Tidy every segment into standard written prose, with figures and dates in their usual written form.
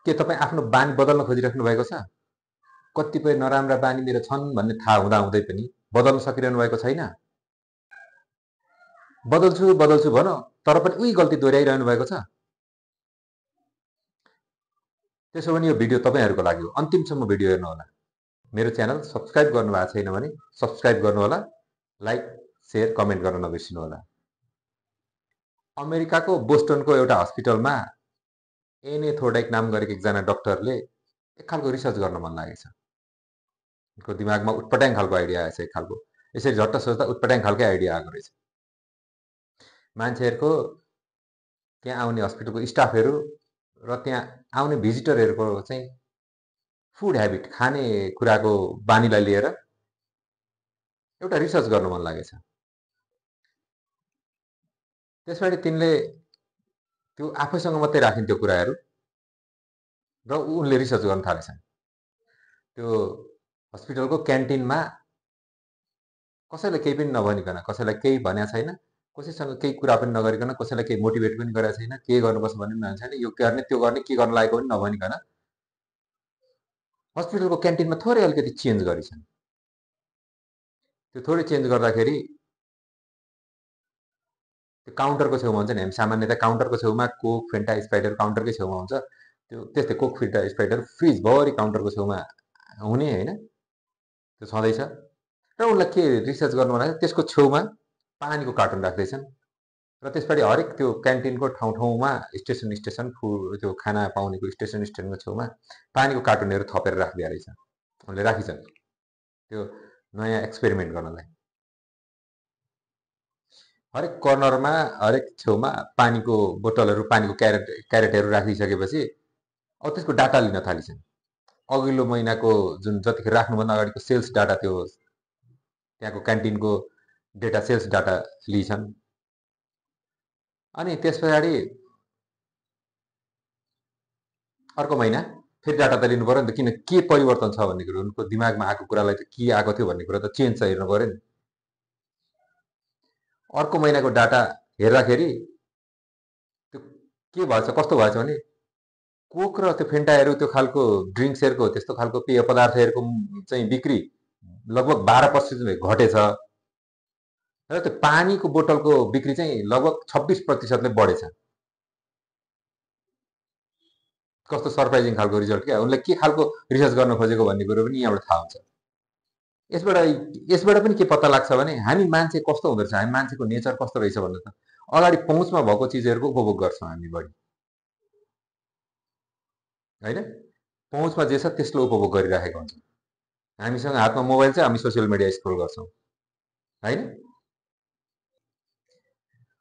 के तपाईँ आफ्नो बानी बदल्न खोजिराख्नु भएको छ? कतिपय नराम्रा बानी मेरो छन् भन्ने थाहा हुँदै पनि बदल्न सकिरहनु भएको छैन? बदल्छु बदल्छु भन, तर पनि उही गल्ती दोहोऱ्याइरहनु भएको छ। त्यसो भने यो भिडियो तपाईँहरूको लागि हो। अन्तिमसम्म भिडियो हेर्नु होला। मेरो च्यानल सब्स्क्राइब गर्नुभएको छैन भने सब्स्क्राइब गर्नुहोला, लाइक शेयर कमेन्ट गर्न नबिर्सिनु होला। अमेरिकाको बोस्टनको एउटा हस्पिटलमा एने थोर्डाइक नाम गरेको एकजना डाक्टरले एक खालको रिसर्च गर्न मन लागेछ। उनको दिमागमा उटपटाङ खालको आइडिया आएछ। एक खालको यसरी झट्ट सोच्दा उटपटाङ खालकै आइडिया आएको रहेछ। मान्छेहरूको त्यहाँ आउने हस्पिटलको स्टाफहरू र त्यहाँ आउने भिजिटरहरूको चाहिँ फुड ह्याबिट, खाने कुराको बानीलाई लिएर एउटा रिसर्च गर्न मन लागेछ। त्यसपछि तिनले त्यो आफैसँग मात्रै राखिन् त्यो कुराहरू र उनले रिसर्च गर्न थालेछन्। त्यो हस्पिटलको क्यान्टिनमा कसैलाई केही पनि नभनिकन, कसैलाई केही भनेको छैन, कसैसँग केही कुरा पनि नगरिकन, कसैलाई केही मोटिभेट पनि गरेको छैन, के गर्नुपर्छ भन्ने पनि भनेको छैन, यो गर्ने त्यो गर्ने के गर्न लागेको पनि नभनिकन हस्पिटलको क्यान्टिनमा थोरै अलिकति चेन्ज गरिछन्। त्यो थोरै चेन्ज गर्दाखेरि त्यो काउन्टरको छेउमा हुन्छ नि, हामी सामान्यतः काउन्टरको छेउमा कोक फेन्टा स्प्राइटहरू काउन्टरकै छेउमा हुन्छ, त्यो त्यस्तै कोक फेन्टा स्प्राइटहरू फ्रिजभरि काउन्टरको छेउमा हुने होइन, त्यो छँदैछ। र उनलाई के रिसर्च गर्नु भनेको त्यसको छेउमा पानीको कार्टुन राख्दैछन् र त्यसपछि हरेक त्यो क्यान्टिनको ठाउँ स्टेसन फुड त्यो खाना पाउनेको स्टेसनको छेउमा पानीको कार्टुनहरू थपेर राखिदिया रहेछ। उनले राखिछन् त्यो नयाँ एक्सपेरिमेन्ट गर्नलाई। हरेक कर्नरमा हरेक छेउमा पानीको बोतलहरू, पानीको क्यारेटहरू राखिसकेपछि अब त्यसको डाटा लिन थालिछन्। अघिल्लो महिनाको जुन जतिखेर राख्नुभन्दा अगाडिको सेल्स डाटा, त्यो त्यहाँको क्यान्टिनको डेटा, सेल्स डाटा लिन्छन्। अनि त्यस पछाडि अर्को महिना फेरि डाटा त लिनु पऱ्यो नि त, किन के परिवर्तन छ भन्ने कुरो, उनको दिमागमा आएको कुरालाई त के आएको थियो भन्ने कुरा त चेन्ज छ हेर्नु पऱ्यो नि। अर्को महिनाको डाटा हेर्दाखेरि त्यो के भएछ, कस्तो भएछ भने कोक र त्यो फेन्टाहरू, त्यो खालको ड्रिङ्क्सहरूको, त्यस्तो खालको पेय पदार्थहरूको चाहिँ बिक्री लगभग 12% घटेछ र त्यो पानीको बोतलको बिक्री चाहिँ लगभग 26%ले बढेछ। कस्तो सरप्राइजिङ खालको रिजल्ट क्या। उनले के खालको रिसर्च गर्न खोजेको भन्ने कुरो पनि यहाँबाट थाहा हुन्छ। यसबाट पनि के पत्ता लाग्छ भने हामी मान्छे कस्तो हुँदो रहेछ, हामी मान्छेको नेचर कस्तो रहेछ भन्नु त अगाडि पहुँचमा भएको चिजहरूको उपभोग गर्छौँ हामी बढी, होइन? पहुँचमा जे छ त्यसले उपभोग गरिराखेको हुन्छ। हामीसँग हातमा मोबाइल छ, हामी सोसियल मिडिया स्क्रोल गर्छौँ, होइन?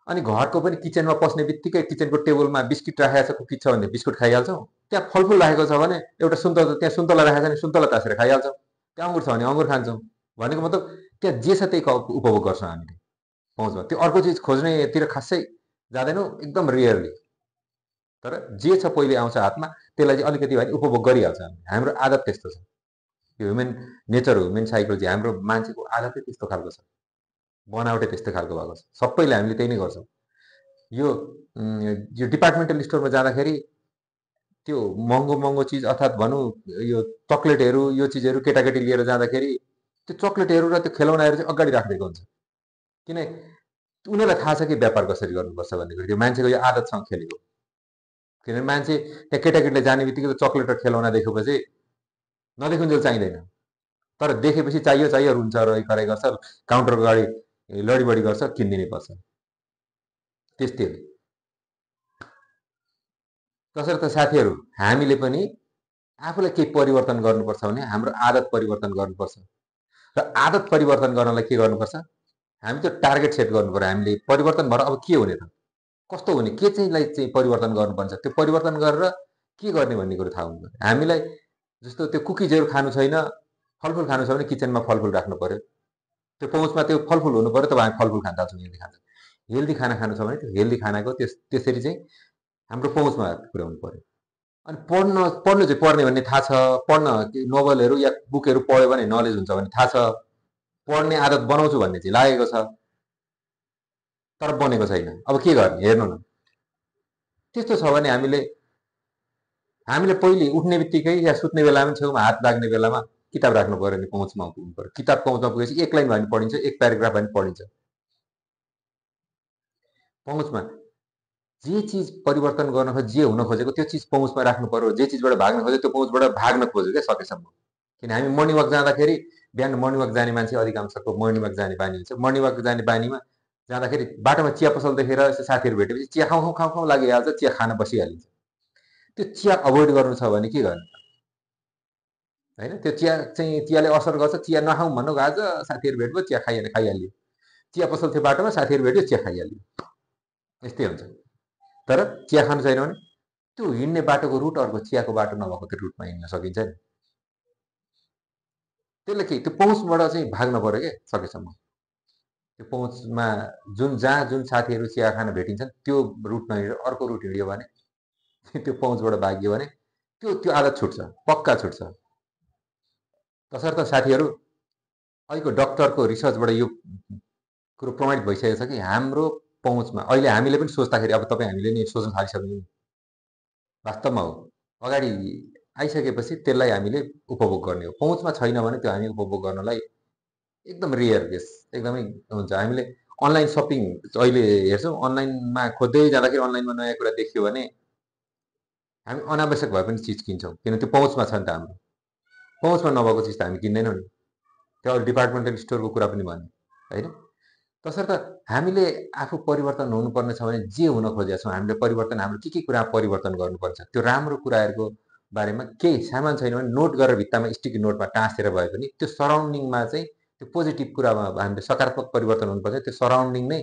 अनि घरको पनि किचनमा पस्ने बित्तिकै किचनको टेबलमा बिस्किट राखेको छ, कुकिज छ भने बिस्कुट खाइहाल्छौँ। त्यहाँ फलफुल राखेको छ भने एउटा सुन्तला, त्यहाँ सुन्तला राखेको छ भने सुन्तला तासेर खाइहाल्छौँ। त्यहाँ अङ्गुर छ भने अङ्गुर खान्छौँ। भनेको मतलब त्यहाँ जे छ त्यही उपभोग गर्छौँ हामीले पहुँचमा। त्यो अर्को चिज खोज्नेतिर खासै जाँदैनौँ, एकदम रियरली। तर जे छ पहिले आउँछ हातमा त्यसलाई चाहिँ अलिकति भए उपभोग गरिहाल्छ हामी। हाम्रो आदत त्यस्तो छ, यो ह्युमन नेचर हो, ह्युमन साइकोलोजी। हाम्रो मान्छेको आदतै त्यस्तो खालको छ, बनावटै त्यस्तो खालको भएको छ। सबैले हामीले त्यही नै गर्छौँ। यो डिपार्टमेन्टल स्टोरमा जाँदाखेरि त्यो महँगो महँगो चिज अर्थात् भनौँ यो चक्लेटहरू, यो चिजहरू केटाकेटी लिएर जाँदाखेरि त्यो चक्लेटहरू र त्यो खेलौनाहरू चाहिँ अगाडि राखिदिएको हुन्छ। किन उनीहरूलाई थाहा छ कि व्यापार कसरी गर्नुपर्छ भन्ने कुरो, त्यो मान्छेको यो आदतसँग खेलेको। किनभने मान्छे त्यहाँ केटाकेटीले जाने बित्तिकै चक्लेट र खेलौना देखेपछि नदेखुन्जेल चाहिँदैन, तर देखेपछि चाहियो चाहियो रुन्छ, रही कराई गर्छ, काउन्टरको अगाडि लडीबडी गर्छ, किनिदिनै पर्छ। त्यस्तै हो। तसर्थ साथीहरू, हामीले पनि आफूलाई केही परिवर्तन गर्नुपर्छ भने हाम्रो आदत परिवर्तन गर्नुपर्छ। र आदत परिवर्तन गर्नलाई के गर्नुपर्छ, हामी त्यो टार्गेट सेट गर्नु पर्यो। हामीले परिवर्तन भएर अब के हुने त, कस्तो हुने, के चाहिँलाई चाहिँ परिवर्तन गर्नुपर्छ, त्यो परिवर्तन गरेर के गर्ने भन्ने कुरो थाहा हुनु पर्यो। हामीलाई जस्तो त्यो कुकिजहरू खानु छैन, फलफुल खानु छ भने किचनमा फलफुल राख्नु पर्यो। त्यो पहुँचमा त्यो फलफुल हुनु पर्यो, तब हामी फलफुल खान थाल्छौँ, हेल्दी खान्छौँ। हेल्दी खाना खानु छ भने त्यो हेल्दी खानाको त्यसरी चाहिँ हाम्रो पहुँचमा पुर्याउनु पर्यो। अनि पढ्नु चाहिँ पर्ने भन्ने थाहा छ, पढ्न नोभलहरू या बुकहरू पढ्यो भने नलेज हुन्छ भन्ने थाहा छ, पढ्ने आदत बनाउँछु भन्ने चाहिँ लागेको छ, तर बनेको छैन। अब के गर्ने हेर्नु न। त्यस्तो छ भने हामीले हामीले पहिले उठ्ने बित्तिकै या सुत्ने बेलामा छेउमा हात लाग्ने बेलामा किताब राख्नु पर्यो नि, पहुँचमा पुग्नु पर्यो। किताब पहुँचमा पुगेपछि एक लाइन भए पनि पढिन्छ, एक प्याराग्राफ भए पनि पढिन्छ। पहुँचमा जे चिज परिवर्तन गर्न खोजे, जे हुन खोजेको त्यो चिज पहुँचमा राख्नु पर्यो। जे चिजबाट भाग्न खोज्यो त्यो पहुँचबाट भाग्न खोज्यो क्या सकेसम्म। किन हामी मर्निङ वाक जाँदाखेरि, बिहान मर्निङ वाक जाने मान्छे अधिकांशको मर्निङ वाक जाने बानी हुन्छ। मर्निङ वाक जाने बानीमा जाँदाखेरि बाटोमा चिया पसल देखेर यस्तो साथीहरू भेटेपछि चिया खाउँ खाउँ खाउँ लागिहाल्छ, चिया खान बसिहालिन्छ। त्यो चिया अभोइड गर्नु छ भने के गर्नु होइन? त्यो चिया चाहिँ चियाले असर गर्छ, चिया नखाउँ भन्नु आज साथीहरू भेट्यो चिया खाइहाल्यो। चिया पसल थियो बाटोमा, साथीहरू भेट्यो चिया खाइहाल्यो। यस्तै हुन्छ। तर चिया खानु छैन भने त्यो हिँड्ने बाटोको रुट अर्को चियाको बाटो नभएको त्यो रुटमा हिँड्न सकिन्छ नि। त्यसले के त्यो पहुँचबाट चाहिँ भाग्न पर्यो क्या सकेसम्म। त्यो पहुँचमा जहाँ जुन साथीहरू चिया खान भेटिन्छन् त्यो रुट नहिँडेर अर्को रुट हिँड्यो भने त्यो पहुँचबाट भाग्यो भने त्यो आदत छुट्छ, पक्का छुट्छ। तसर्थ साथीहरू अहिलेको डक्टरको रिसर्चबाट यो कुरो प्रमाणित भइसकेको छ कि हाम्रो पहुँचमा अहिले हामीले पनि सोच्दाखेरि अब तपाईँ हामीले नि सोच्न थालिसक्यौँ। वास्तवमा हो, अगाडि आइसकेपछि त्यसलाई हामीले उपभोग गर्ने हो। पहुँचमा छैन भने त्यो हामी उपभोग गर्नलाई एकदम रेयर केस, एकदमै हुन्छ। हामीले अनलाइन सपिङ अहिले हेर्छौँ, अनलाइनमा खोज्दै जाँदाखेरि अनलाइनमा नयाँ कुरा देखियो भने हामी अनावश्यक भए पनि चिज किन्छौँ, किन त्यो पहुँचमा छ नि त। हाम्रो पहुँचमा नभएको चिज त हामी किन्दैनौँ नि। त्यो डिपार्टमेन्टल स्टोरको कुरा पनि भन्यो होइन। तसर्थ हामीले आफू परिवर्तन हुनुपर्ने छ भने जे हुन खोजेका छौँ हामीले परिवर्तन, हाम्रो के कुरा परिवर्तन गर्नुपर्छ, त्यो राम्रो कुराहरूको बारेमा केही सामान छैन भने नोट गरेर भित्तामा स्टिकी नोटमा टाँसेर भए पनि त्यो सराउन्डिङमा चाहिँ त्यो पोजिटिभ कुरामा हामीले सकारात्मक परिवर्तन हुनुपर्छ। त्यो सराउन्डिङ नै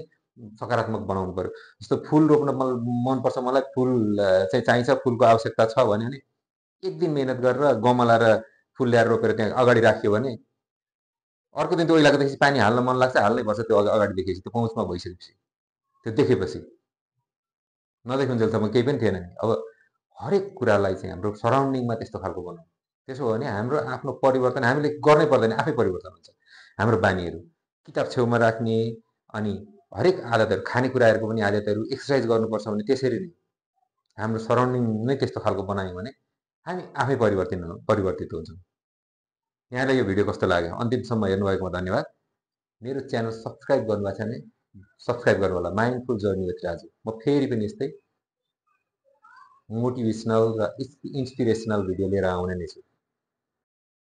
सकारात्मक बनाउनु पर्यो। जस्तो फुल रोप्न मनपर्छ मलाई, फुल चाहिँ चाहिन्छ, फुलको आवश्यकता छ भने एक दिन मेहनत गरेर गमला र फुल ल्याएर रोपेर त्यहाँ अगाडि राख्यो भने अर्को दिन त्यो ओइलाको देखेपछि पानी हाल्न मन लाग्छ, हाल्नै पर्छ। त्यो अगाडि देखेपछि, त्यो पहुँचमा भइसकेपछि, त्यो देखेपछि, नदेखुन्जेलसम्म केही पनि थिएन नि। अब हरेक कुरालाई चाहिँ हाम्रो सराउन्डिङमा त्यस्तो खालको बनाउँ। त्यसो हो भने हाम्रो आफ्नो परिवर्तन हामीले गर्नै पर्दैन, आफै परिवर्तन हुन्छ। हाम्रो बानीहरू किताब छेउमा राख्ने, अनि हरेक आदतहरू, खानेकुराहरूको पनि आदतहरू, एक्सर्साइज गर्नुपर्छ भने त्यसरी नै हाम्रो सराउन्डिङ नै त्यस्तो खालको बनायौँ भने हामी आफै परिवर्तित हुन्छौँ। यहाँलाई यो भिडियो कस्तो लाग्यो? अन्तिमसम्म हेर्नुभएकोमा धन्यवाद। मेरो च्यानल सब्सक्राइब गर्नुभएको छ भने सब्सक्राइब गर्नु होला। Mindful journey with Raju. म फेरि पनि यस्तै मोटिभेसनल र इन्सपिरेसनल भिडियो लिएर आउने नै छु।